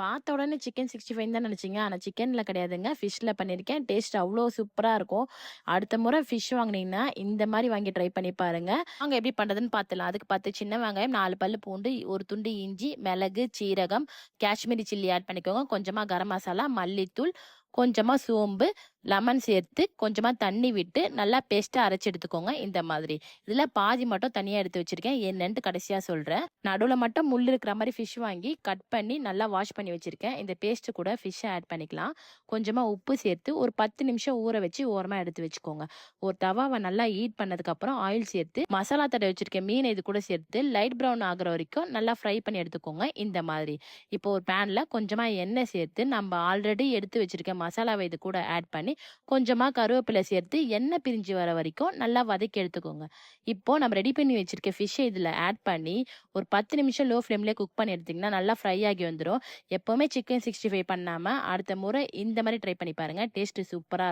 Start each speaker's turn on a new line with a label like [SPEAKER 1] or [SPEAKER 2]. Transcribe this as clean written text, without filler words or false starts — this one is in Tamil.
[SPEAKER 1] பார்த்த உடனே சிக்கன் 65 தான் நினச்சிங்க. ஆனால் சிக்கனில் கிடையாதுங்க. ஃபிஷ்ஷில் பண்ணியிருக்கேன். டேஸ்ட் அவ்வளோ சூப்பராக இருக்கும். அடுத்த முறை ஃபிஷ் வாங்கினீங்கன்னா இந்த மாதிரி வாங்கி ட்ரை பண்ணி பாருங்க. வாங்க எப்படி பண்ணுறதுன்னு பார்த்துலாம். அதுக்கு 10 சின்ன வெங்காயம், 4 பல்லு பூண்டு, ஒரு துண்டு இஞ்சி, மிளகு, சீரகம், காஷ்மீரி சில்லி ஆட் பண்ணிக்கோங்க. கொஞ்சமாக கரம் மசாலா, மல்லித்தூள், கொஞ்சமாக சோம்பு, லெமன் சேர்த்து கொஞ்சமாக தண்ணி விட்டு நல்லா பேஸ்ட்டாக அரைச்சி எடுத்துக்கோங்க. இந்த மாதிரி இதில் பாதி மட்டும் தனியாக எடுத்து வச்சுருக்கேன். என்னன்ட்டு கடைசியாக சொல்கிறேன். நடுவில் மட்டும் முள் இருக்கிற மாதிரி ஃபிஷ் வாங்கி கட் பண்ணி நல்லா வாஷ் பண்ணி வச்சுருக்கேன். இந்த பேஸ்ட்டு கூட ஃபிஷ்ஷை ஆட் பண்ணிக்கலாம். கொஞ்சமாக உப்பு சேர்த்து ஒரு 10 நிமிஷம் ஊற வச்சு ஓரமாக எடுத்து வச்சுக்கோங்க. ஒரு தவாவை நல்லா ஹீட் பண்ணதுக்கப்புறம் ஆயில் சேர்த்து மசாலா தடவை வச்சுருக்கேன் மீன் இது கூட சேர்த்து லைட் ப்ரௌன் ஆகிற வரைக்கும் நல்லா ஃப்ரை பண்ணி எடுத்துக்கோங்க. இந்த மாதிரி இப்போ ஒரு பேனில் கொஞ்சமாக எண்ணெய் சேர்த்து நம்ம ஆல்ரெடி எடுத்து வச்சுருக்க மசாலாவை இது கூட ஆட் பண்ணி கொஞ்சமாக கருவேப்பிலை சேர்த்து எண்ணெய் பிரிஞ்சு வர வரைக்கும் நல்லா வதக்கி எடுத்துக்கோங்க. இப்போ நம்ம ரெடி பண்ணி வச்சிருக்க ஃபிஷ்ஷை இதில் ஆட் பண்ணி ஒரு 10 நிமிஷம் லோ ஃப்ளேம்லேயே குக் பண்ணி எடுத்திங்கன்னா நல்லா ஃப்ரை ஆகி வந்துடும். எப்போவுமே சிக்கன் 65 பண்ணாமல் அடுத்த முறை இந்த மாதிரி ட்ரை பண்ணி பாருங்கள். டேஸ்ட்டு சூப்பராக